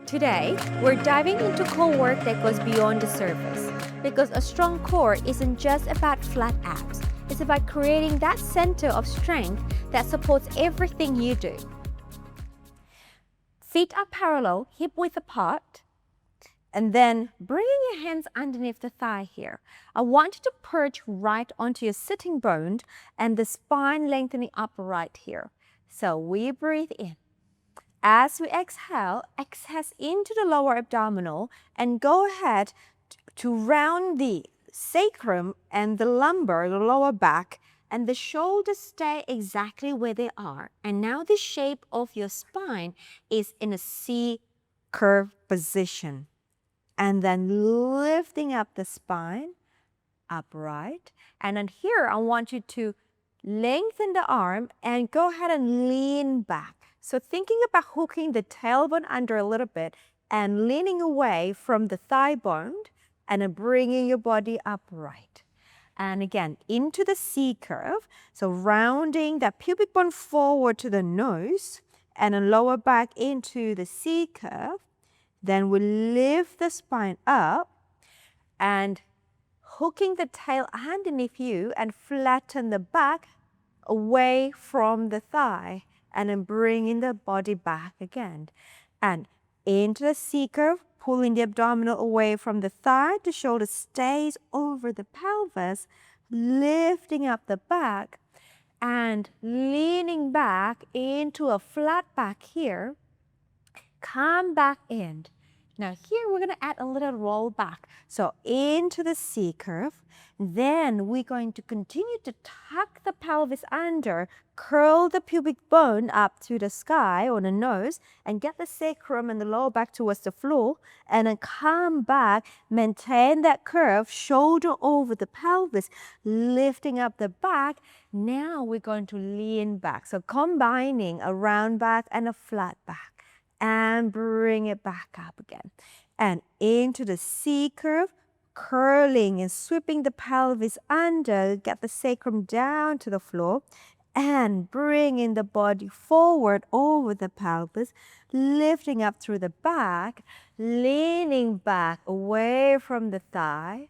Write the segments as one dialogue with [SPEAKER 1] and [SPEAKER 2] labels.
[SPEAKER 1] Today, we're diving into core work that goes beyond the surface. Because a strong core isn't just about flat abs, it's about creating that center of strength that supports everything you do. Feet are parallel, hip width apart, and then bringing your hands underneath the thigh here. I want you to perch right onto your sitting bone and the spine lengthening up right here. So we breathe in. As we exhale into the lower abdominal and go ahead to round the sacrum and the lumbar, the lower back, and the shoulders stay exactly where they are. And now the shape of your spine is in a C curve position. And then lifting up the spine, upright. And then here I want you to lengthen the arm and go ahead and lean back. So thinking about hooking the tailbone under a little bit and leaning away from the thigh bone and then bringing your body upright. And again, into the C curve. So rounding that pubic bone forward to the nose and then lower back into the C curve. Then we lift the spine up and hooking the tail underneath you and flatten the back away from the thigh and then bringing the body back again. And into the C curve, pulling the abdominal away from the thigh. The shoulder stays over the pelvis, lifting up the back and leaning back into a flat back here. Come back in. Now here we're going to add a little roll back. So into the C curve. Then we're going to continue to tuck the pelvis under, curl the pubic bone up to the sky or the nose, and get the sacrum and the lower back towards the floor. And then come back, maintain that curve, shoulder over the pelvis, lifting up the back. Now we're going to lean back. So combining a round back and a flat back. And bring it back up again. And into the C curve, curling and sweeping the pelvis under, get the sacrum down to the floor, and bringing the body forward over the pelvis, lifting up through the back, leaning back away from the thigh,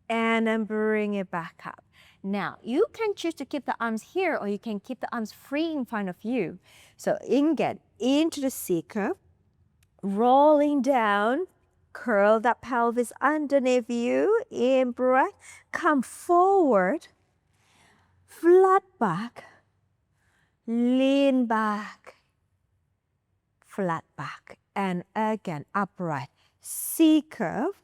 [SPEAKER 1] and then bring it back up. Now, you can choose to keep the arms here or you can keep the arms free in front of you. So get into the C curve, rolling down, curl that pelvis underneath you, in breath, come forward, flat back, lean back, flat back, and again, upright. C curve,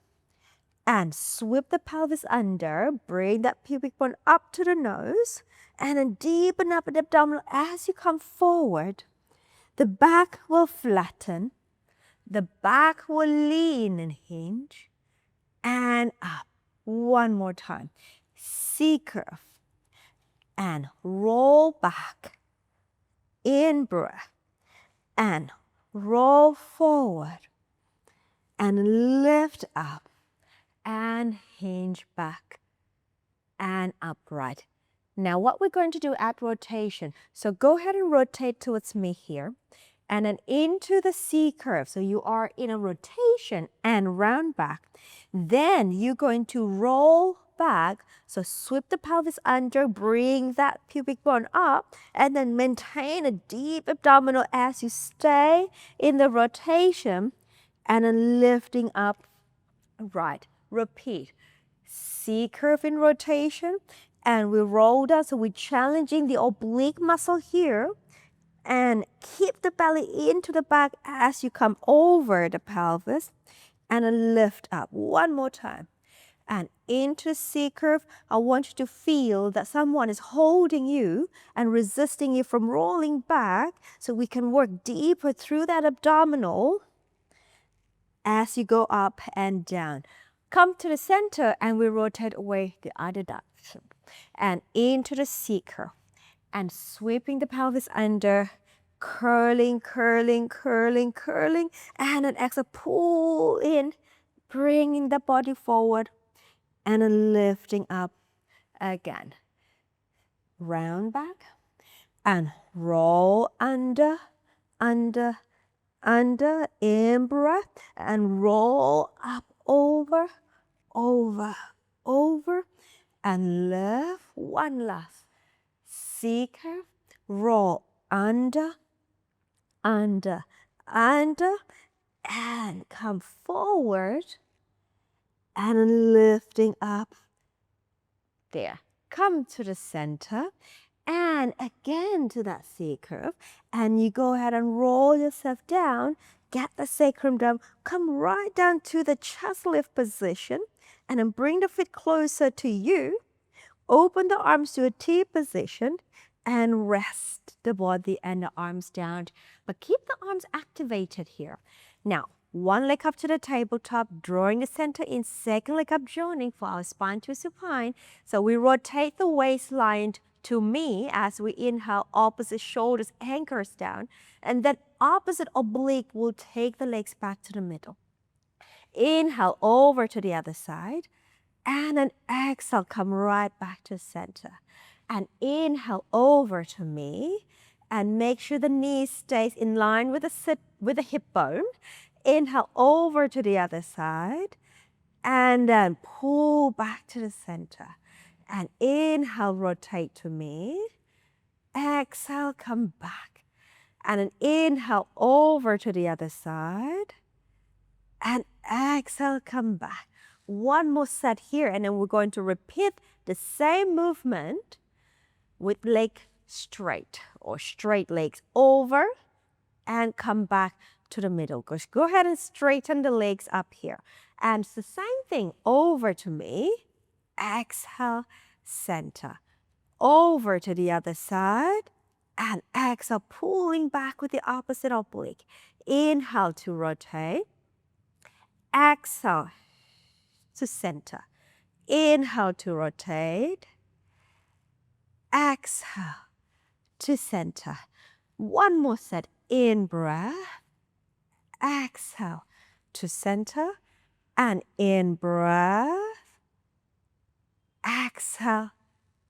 [SPEAKER 1] and sweep the pelvis under, bring that pubic bone up to the nose, and then deepen up the abdominal as you come forward. The back will flatten, the back will lean and hinge, and up. One more time. C curve, and roll back, in breath, and roll forward, and lift up. And hinge back and upright. Now what we're going to do at rotation, so go ahead and rotate towards me here and then into the C curve. So you are in a rotation and round back. Then you're going to roll back. So sweep the pelvis under, bring that pubic bone up, and then maintain a deep abdominal as you stay in the rotation and then lifting up right. Repeat. C curve in rotation and we roll down. So we're challenging the oblique muscle here and keep the belly into the back as you come over the pelvis and lift up. One more time. And into C curve, I want you to feel that someone is holding you and resisting you from rolling back so we can work deeper through that abdominal as you go up and down. Come to the center and we rotate away the other direction. And into the C curve. And sweeping the pelvis under, curling, curling, curling, curling. And then exhale, pull in, bringing the body forward. And then lifting up again. Round back. And roll under, under, under, in breath, and roll up, over, over, over, and lift. One last. C curve, roll under, under, under, and come forward, and lifting up. There. Come to the center, and again to that C curve, and you go ahead and roll yourself down, get the sacrum down, come right down to the chest lift position, and then bring the feet closer to you, open the arms to a T position, and rest the body and the arms down, but keep the arms activated here. Now, one leg up to the tabletop, drawing the center in, second leg up, joining for our spine to supine. So we rotate the waistline to me as we inhale, opposite shoulders anchors down, and then opposite oblique will take the legs back to the middle. Inhale over to the other side, and then exhale, come right back to center. And inhale over to me, and make sure the knee stays in line with the hip bone. Inhale over to the other side, and then pull back to the center. And inhale, rotate to me. Exhale, come back. And then inhale over to the other side. And exhale, come back. One more set here, and then we're going to repeat the same movement with leg straight or straight legs over and come back to the middle. Go ahead and straighten the legs up here. And it's the same thing, over to me. Exhale, center. Over to the other side. And exhale, pulling back with the opposite oblique. Inhale to rotate. Exhale to center. Inhale to rotate. Exhale to center. One more set. In breath. Exhale to center. And in breath. Exhale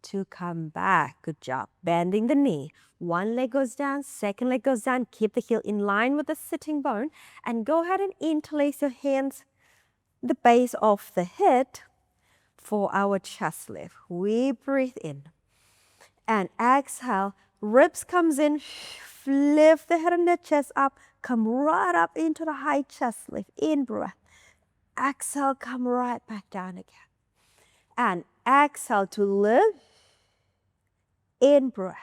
[SPEAKER 1] to come back. Good job. Bending the knee. One leg goes down, second leg goes down. Keep the heel in line with the sitting bone. And go ahead and interlace your hands the base of the head for our chest lift. We breathe in. And exhale, ribs comes in, lift the head and the chest up, come right up into the high chest lift, in breath. Exhale, come right back down again. And exhale to lift, in breath.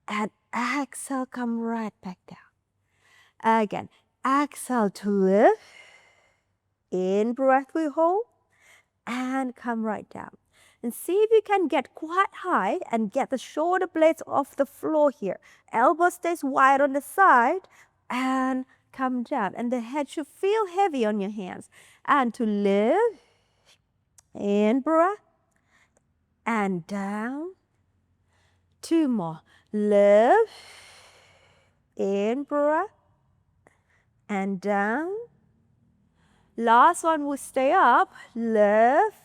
[SPEAKER 1] And exhale, come right back down. Again, exhale to lift, in breath we hold, and come right down. And see if you can get quite high and get the shoulder blades off the floor here. Elbow stays wide on the side and come down. And the head should feel heavy on your hands. And to lift, in breath, and down. Two more. Lift, in breath, and down. Last one will stay up. Lift.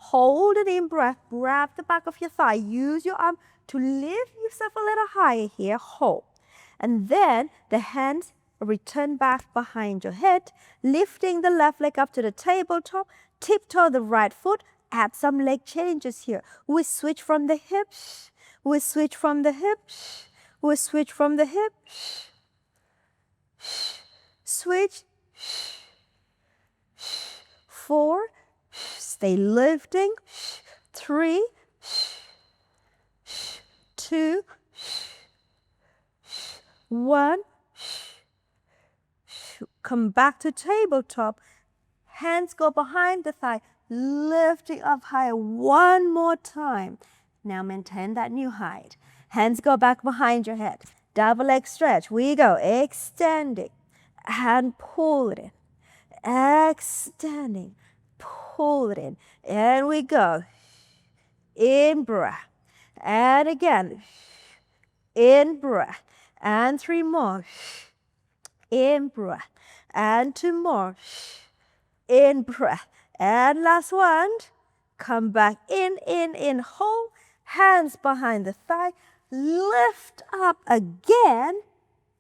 [SPEAKER 1] Hold it in breath. Grab the back of your thigh. Use your arm to lift yourself a little higher here. Hold. And then the hands return back behind your head. Lifting the left leg up to the tabletop. Tiptoe the right foot. Add some leg changes here. We switch from the hips. We switch from the hips. We switch from the hips. Switch. 4. Stay lifting. 3, 2, 1. Come back to tabletop. Hands go behind the thigh, lifting up higher. One more time. Now maintain that new height. Hands go back behind your head. Double leg stretch. We go. Extending and pull it in. Extending. Pull it in. And we go. In breath. And again. In breath. And 3 more. In breath. And 2 more. In breath. And last one. Come back in. Hold. Hands behind the thigh. Lift up again.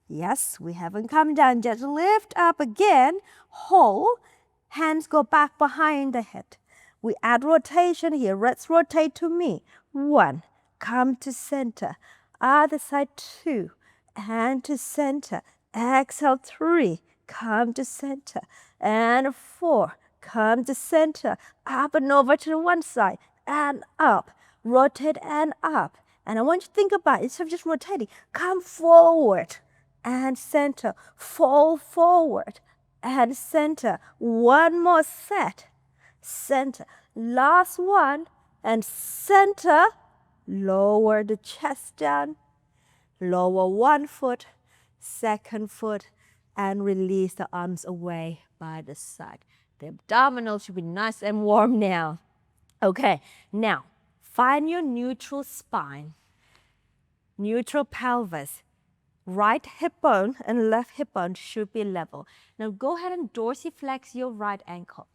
[SPEAKER 1] Yes, we haven't come down. Just lift up again. Hold. Hands go back behind the head. We add rotation here. Let's rotate to me. 1. Come to center. Other side 2. And to center. Exhale 3. Come to center. And 4. Come to center. Up and over to the one side. And up. Rotate and up. And I want you to think about it. Instead of just rotating, come forward and center. Fall forward and center. One more set. Center. Last one. And center. Lower the chest down. Lower one foot, second foot, and release the arms away by the side. The abdominals should be nice and warm now. Okay, now find your neutral spine, neutral pelvis. Right hip bone and left hip bone should be level. Now go ahead and dorsiflex your right ankle.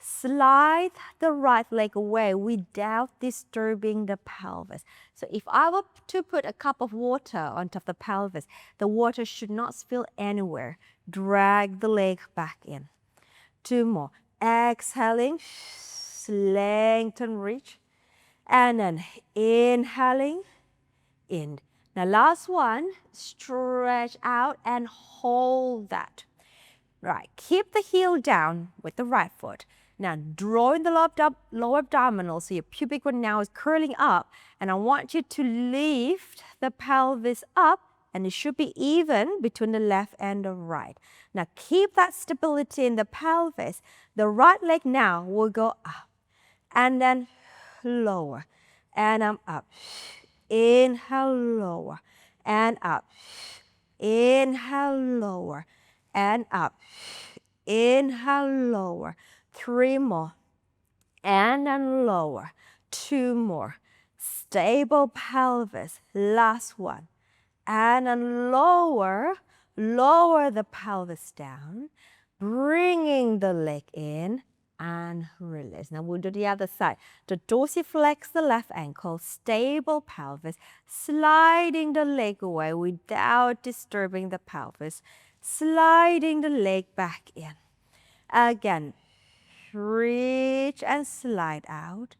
[SPEAKER 1] Slide the right leg away without disturbing the pelvis. So if I were to put a cup of water on top of the pelvis, the water should not spill anywhere. Drag the leg back in. 2 more. Exhaling, lengthen, reach. And then inhaling, in. Now last one, stretch out and hold that. Right, keep the heel down with the right foot. Now draw in the lower abdominal so your pubic bone now is curling up, and I want you to lift the pelvis up, and it should be even between the left and the right. Now keep that stability in the pelvis. The right leg now will go up and then lower, and I'm up. Inhale, lower, and up. Inhale, lower, and up. Inhale, lower. 3 more. And then lower. 2 more. Stable pelvis. Last one. And then lower. Lower the pelvis down. Bringing the leg in. And release. Now we'll do the other side. To dorsiflex the left ankle, stable pelvis, sliding the leg away without disturbing the pelvis, sliding the leg back in. Again, reach and slide out,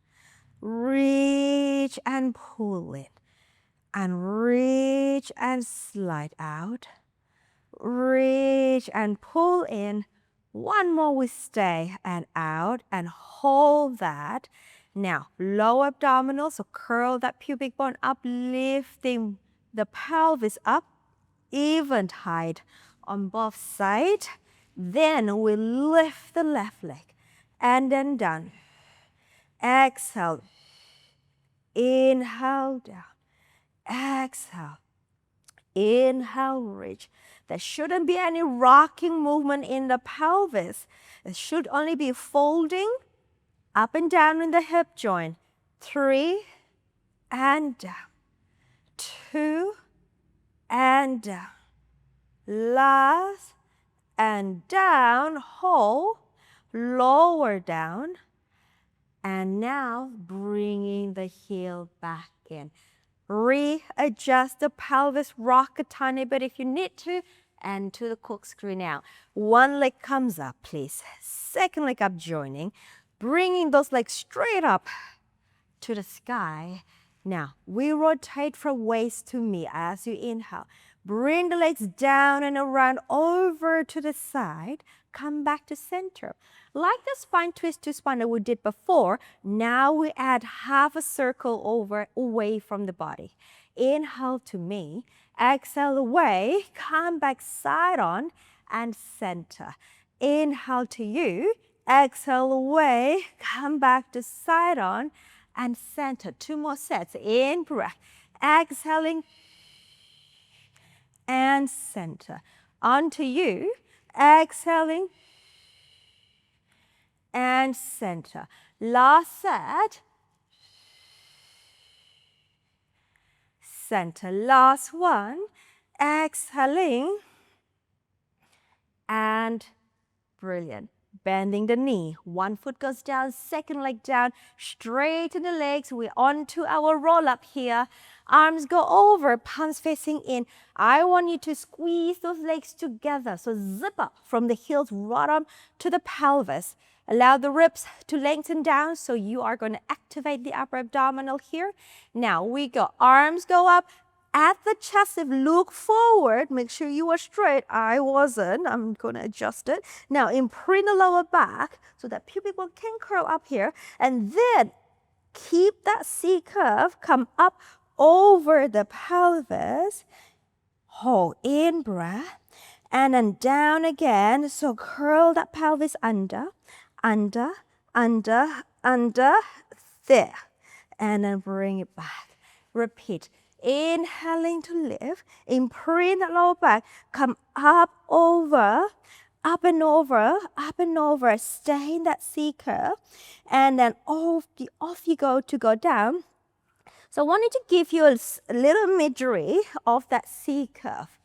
[SPEAKER 1] reach and pull in, and reach and slide out, reach and pull in. One more, we stay and out and hold that. Now, lower abdominal, so curl that pubic bone up, lifting the pelvis up, even height on both sides. Then we lift the left leg and then down. Exhale. Inhale, down. Exhale. Inhale, reach. There shouldn't be any rocking movement in the pelvis. It should only be folding up and down in the hip joint. 3 and down. 2 and down. Last and down. Hold. Lower down. And now bringing the heel back in. Readjust the pelvis, rock a tiny bit if you need to, and to the corkscrew now. One leg comes up, please. Second leg up, joining. Bringing those legs straight up to the sky. Now, we rotate from waist to knee as you inhale. Bring the legs down and around over to the side. Come back to center. Like the spine twist to spine that we did before, now we add half a circle over away from the body. Inhale to me, exhale away, come back side on and center. Inhale to you, exhale away, come back to side on and center. 2 more sets. In breath, exhaling and center. Onto you, exhaling and center. Last set. Center. Last one. Exhaling. And brilliant. bending the knee. One foot goes down, second leg down, straighten the legs. We're on to our roll up here. Arms go over, palms facing in. I want you to squeeze those legs together. So zip up from the heels right on to the pelvis. Allow the ribs to lengthen down, so you are going to activate the upper abdominal here. Now we go, arms go up. At the chest, if look forward, make sure you are straight. I wasn't. I'm going to adjust it. Now imprint the lower back so that pubic bone can curl up here. And then keep that C curve, come up over the pelvis. Hold in breath. And then down again. So curl that pelvis under, under, under, under, there. And then bring it back. Repeat. Inhaling to lift, imprint the lower back, come up, over, up and over, up and over, stay in that C curve, and then off you go to go down. So I wanted to give you a little imagery of that C curve.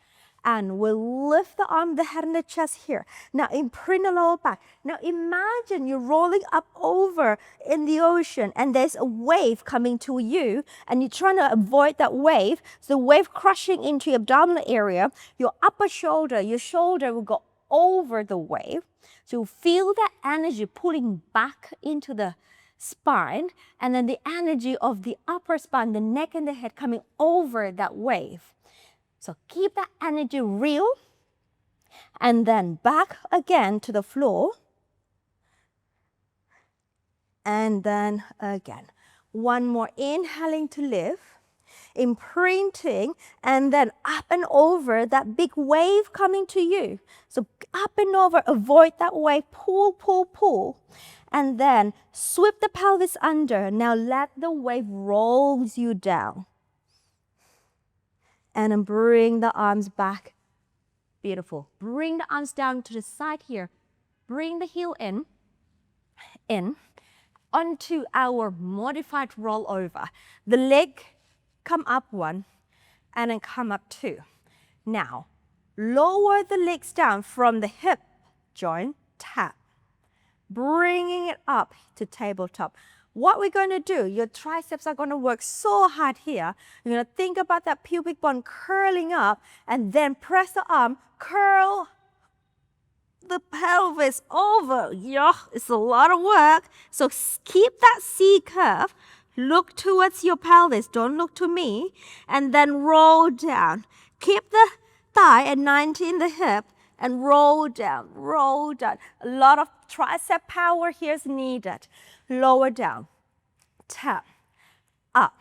[SPEAKER 1] And we'll lift the arm, the head, and the chest here. Now imprint the lower back. Now imagine you're rolling up over in the ocean and there's a wave coming to you and you're trying to avoid that wave. So the wave crushing into your abdominal area, your upper shoulder, your shoulder will go over the wave. So you feel that energy pulling back into the spine, and then the energy of the upper spine, the neck and the head coming over that wave. So keep that energy real, and then back again to the floor, and then again. One more, inhaling to lift, imprinting, and then up and over that big wave coming to you. So up and over, avoid that wave, pull, pull, pull, and then sweep the pelvis under. Now let the wave rolls you down. And then bring the arms back. Beautiful. Bring the arms down to the side here. Bring the heel in, onto our modified rollover. The leg come up one, and then come up two. Now, lower the legs down from the hip joint, tap. Bringing it up to tabletop. What we're going to do, your triceps are going to work so hard here. You're going to think about that pubic bone curling up and then press the arm, curl the pelvis over. Yeah, it's a lot of work. So keep that C curve. Look towards your pelvis. Don't look to me. And then roll down. Keep the thigh at 90 in the hip and roll down, roll down. A lot of tricep power here is needed. Lower down, tap, up,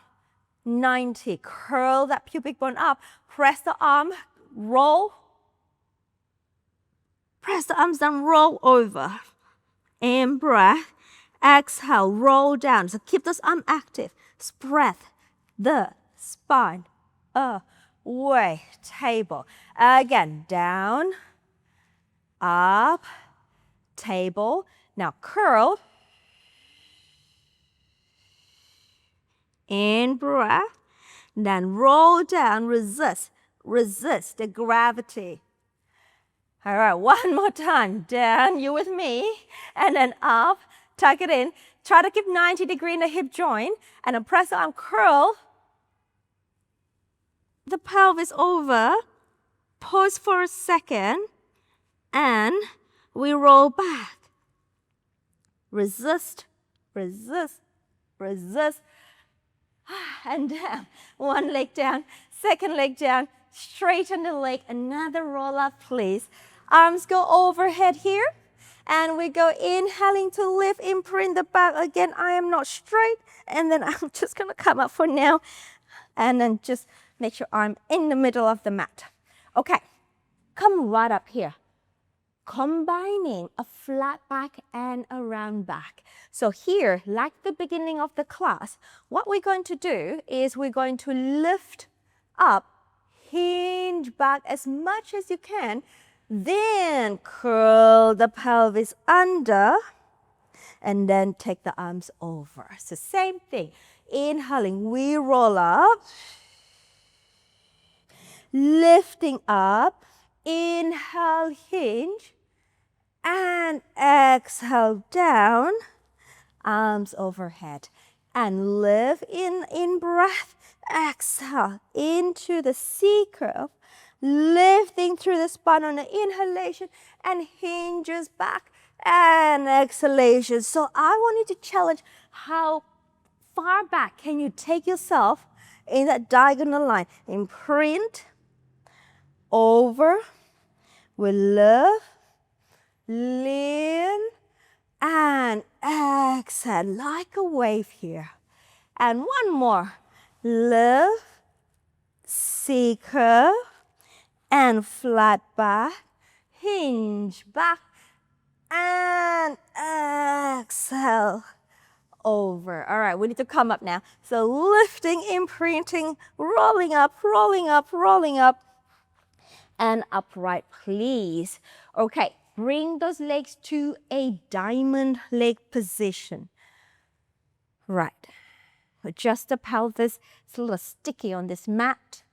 [SPEAKER 1] 90. Curl that pubic bone up. Press the arm, roll. Press the arms down, roll over. In breath, exhale, roll down. So keep those arms active. Spread the spine away. Table. Again, down, up, table. Now curl. In breath. Then roll down, resist. Resist the gravity. All right, one more time. Down, you with me. And then up, tuck it in. Try to keep 90 degrees in the hip joint. And then press the arm, curl the pelvis over. Pause for a second. And we roll back. Resist, resist, resist. And down. One leg down, second leg down. Straighten the leg. Another roll up, please. Arms go overhead here. And we go inhaling to lift, imprint the back. Again, I am not straight. And then I'm just going to come up for now. And then just make sure I'm in the middle of the mat. Okay, come right up here. Combining a flat back and a round back. So here, like the beginning of the class, what we're going to do is we're going to lift up, hinge back as much as you can, then curl the pelvis under, and then take the arms over. So same thing. Inhaling, we roll up, lifting up, inhale, hinge, and and exhale down, arms overhead. And lift in breath, exhale into the C curve, lifting through the spine on the inhalation and hinges back and exhalation. So I want you to challenge how far back can you take yourself in that diagonal line. Imprint, over, we lift, lean, and exhale like a wave here. And one more. Lift, C curve, and flat back, hinge back, and exhale over. All right, we need to come up now. So lifting, imprinting, rolling up, rolling up, rolling up, and upright, please. Okay, bring those legs to a diamond leg position. Right. Adjust the pelvis. It's a little sticky on this mat.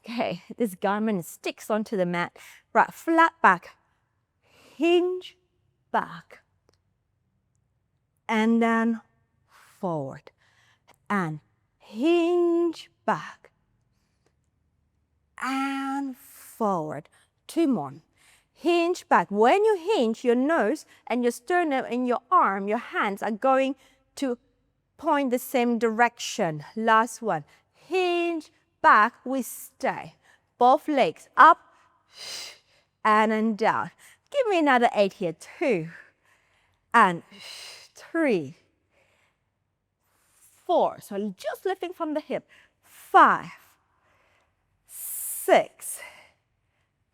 [SPEAKER 1] Okay, this garment sticks onto the mat. Right, flat back. Hinge back. And then forward. And hinge back. And forward. Two more. Hinge back. When you hinge, your nose and your sternum and your arm, your hands are going to point the same direction. Last one. Hinge back, we stay. Both legs up and then down. Give me another 8 here. 2 and 3, 4. So just lifting from the hip. 5, 6,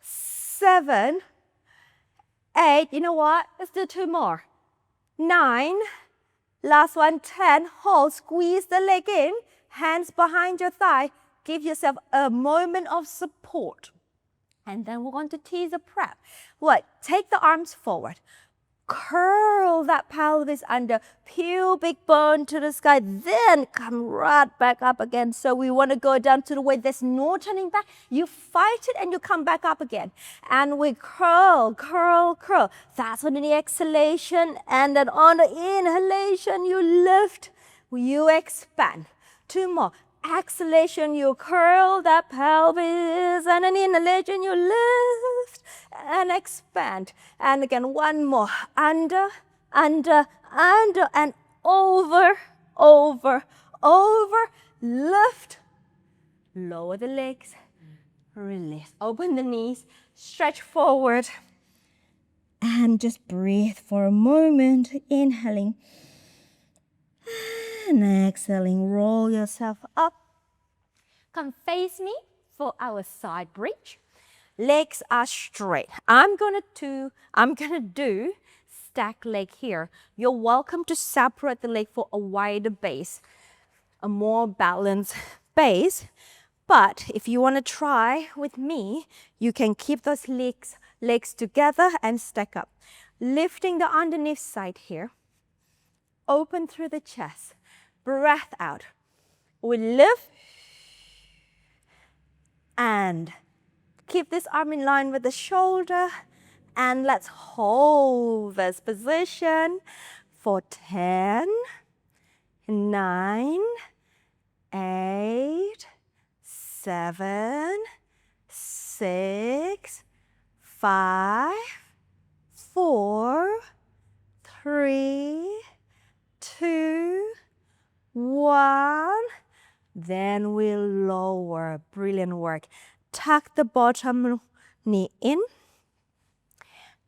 [SPEAKER 1] 7, 8. You know what? Let's do 2 more. 9. Last one, 10. Hold, squeeze the leg in, hands behind your thigh. Give yourself a moment of support. And then we're going to tease a prep. What? Take the arms forward. Curl that pelvis under, pubic bone to the sky, then come right back up again. So we want to go down to the way there's no turning back. You fight it and you come back up again. And we curl, curl, curl. That's on the exhalation. And then on the inhalation, you lift, you expand. 2 more. Exhalation, you curl that pelvis, and an inhalation, you lift and expand. And again, 1 more. Under, under, under, and over, over, over. Lift, lower the legs, release. Open the knees, stretch forward, and just breathe for a moment. Inhaling. And exhaling, roll yourself up. Come face me for our side bridge. Legs are straight. I'm gonna do stack leg here. You're welcome to separate the leg for a wider base, a more balanced base. But if you want to try with me, you can keep those legs together and stack up. Lifting the underneath side here. Open through the chest. Breath out. We lift and keep this arm in line with the shoulder. And let's hold this position for 10, 9, 8, 7, 6, 5, 4, 3, 2, 1. Then we'll lower. Brilliant work. Tuck the bottom knee in.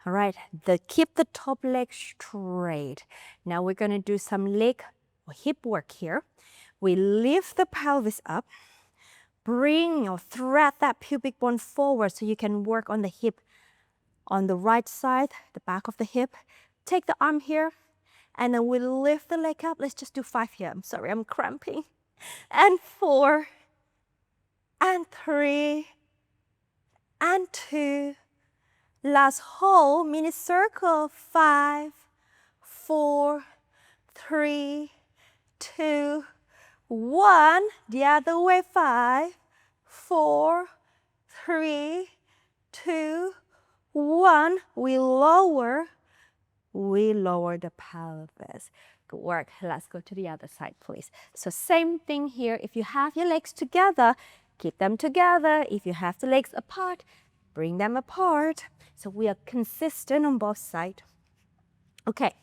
[SPEAKER 1] All right, keep the top leg straight. Now we're going to do some leg or hip work here. We lift the pelvis up. Bring or thread that pubic bone forward so you can work on the hip on the right side, the back of the hip. Take the arm here. And then we lift the leg up. Let's just do 5 here. I'm sorry, I'm cramping. And 4, and 3, and 2. Last whole mini circle. 5, 4, 3, 2, 1. The other way. 5, 4, 3, 2, 1. We lower. we lower the pelvis. Good work. Let's go to the other side, please. So same thing here. If you have your legs together, keep them together. If you have the legs apart, bring them apart. So we are consistent on both sides. Okay,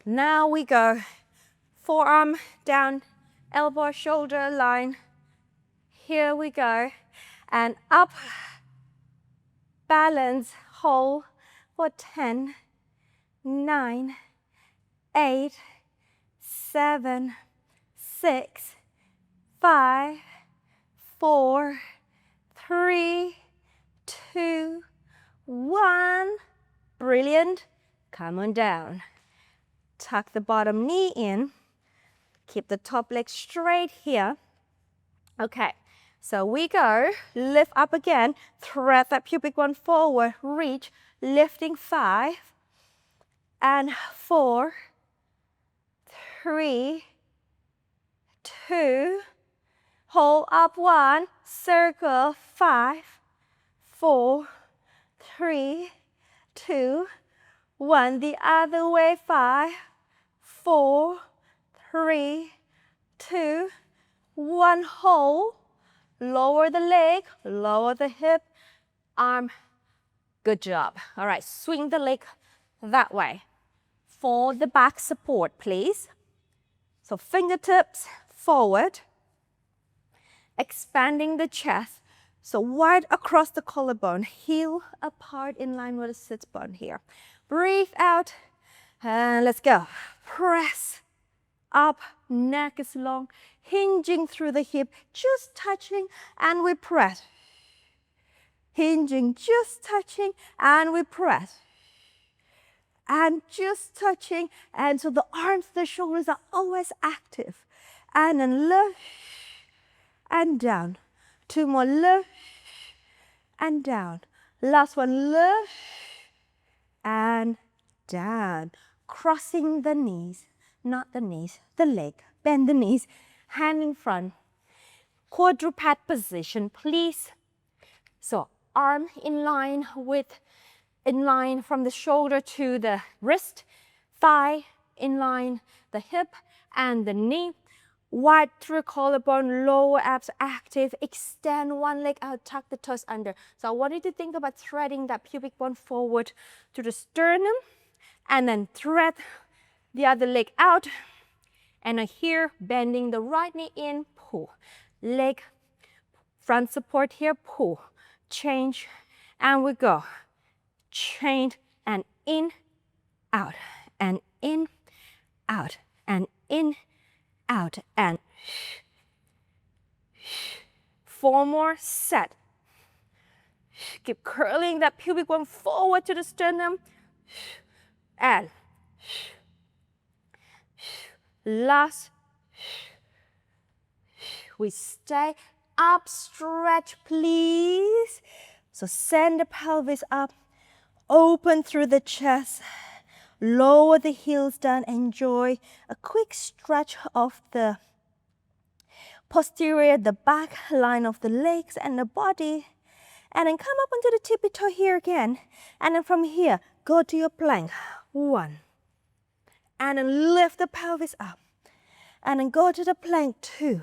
[SPEAKER 1] now we go forearm down, elbow, shoulder line. Here we go. And up, balance, hold for 10, 9, 8, 7, 6, 5, 4, 3, 2, 1. Brilliant. Come on down. Tuck the bottom knee in. Keep the top leg straight here. Okay, so we go, lift up again, thread that pubic bone forward, reach, lifting 5, and 4, 3, 2, hold up 1, circle 5, 4, 3, 2, 1, the other way, 5, 4, 3, 2, 1, hold, lower the leg, lower the hip, arm, good job. All right, swing the leg that way. For the back support, please. So fingertips forward, expanding the chest, so wide across the collarbone, heel apart in line with the sit bone here. Breathe out, and let's go. Press up, neck is long, hinging through the hip, just touching, and we press. Hinging, just touching, and we press. And just touching, and so the arms, the shoulders are always active. And then lift, and down. 2 more, lift, and down. Last one, lift, and down. Crossing the knees. Not the knees, the leg. Bend the knees, hand in front. Quadruped position, please. So arm in line from the shoulder to the wrist, thigh in line, the hip and the knee. Wide through collarbone, lower abs active. Extend one leg out, tuck the toes under. So I want you to think about threading that pubic bone forward to the sternum and then thread the other leg out, and here bending the right knee in, pull, leg, front support here, pull, change, and we go, change, and in, out, and in, out, and in, out, and 4 more, set. Keep curling that pubic bone forward to the sternum, and last, we stay up, stretch please. So send the pelvis up, open through the chest, lower the heels down, enjoy a quick stretch of the posterior, the back line of the legs and the body. And then come up onto the tippy toe here again. And then from here, go to your plank. 1. And then lift the pelvis up. And then go to the plank 2.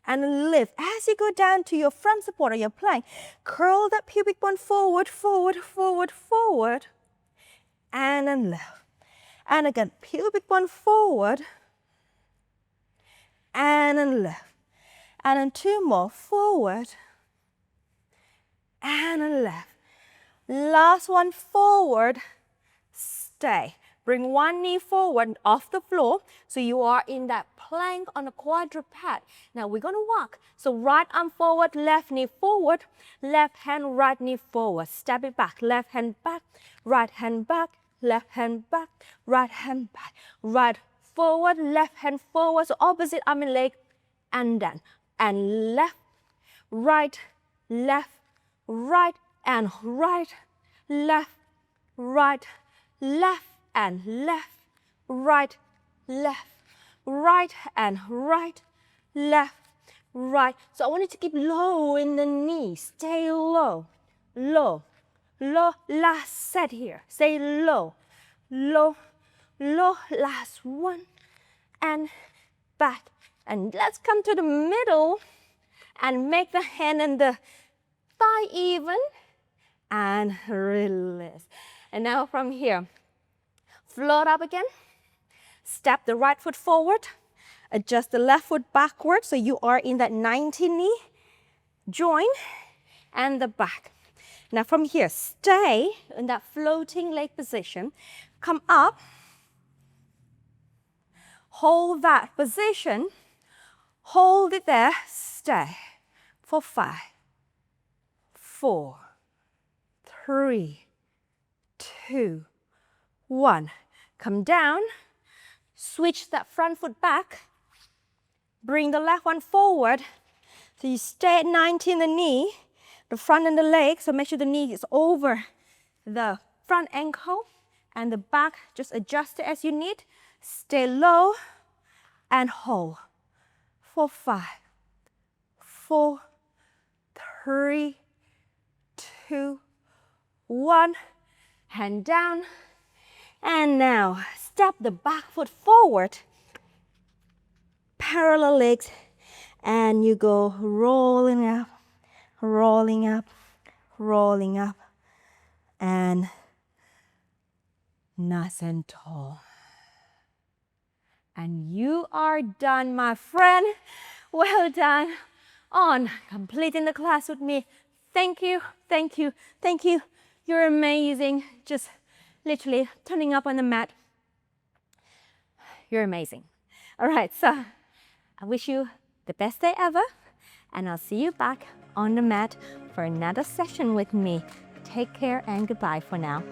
[SPEAKER 1] And then lift. As you go down to your front support or your plank, curl that pubic bone forward, forward, forward, forward. And then lift. And again, pubic bone forward. And then lift. And then 2 more, forward. And then left. Last one, forward. Stay. Bring one knee forward off the floor. So you are in that plank on a quadruped. Now we're going to walk. So right arm forward, left knee forward. Left hand, right knee forward. Step it back. Left hand back. Right hand back. Left hand back. Right hand back. Right forward. Left hand forward. So opposite arm and leg. And then. And left. Right. Left. Right. And right. Left. Right. Left. And left, right, left, right, and right, left, right. So I want you to keep low in the knees. Stay low, low, low. Last set here. Stay low, low, low. Last one, and back. And let's come to the middle and make the hand and the thigh even, and release. And now from here, float up again. Step the right foot forward. Adjust the left foot backward so you are in that 90 knee joint and the back. Now from here, stay in that floating leg position. Come up. Hold that position. Hold it there. Stay for 5, 4, 3, 2, 1. Come down. Switch that front foot back. Bring the left one forward. So you stay at 90 in the knee, the front and the leg. So make sure the knee is over the front ankle, and the back, just adjust it as you need. Stay low and hold for 5, 4, 3, 2, 1. Hand down. And now step the back foot forward. Parallel legs. And you go rolling up, rolling up, rolling up. And nice and tall. And you are done, my friend. Well done on completing the class with me. Thank you, thank you, thank you. You're amazing. Just literally turning up on the mat. You're amazing. All right, so I wish you the best day ever, and I'll see you back on the mat for another session with me. Take care and goodbye for now.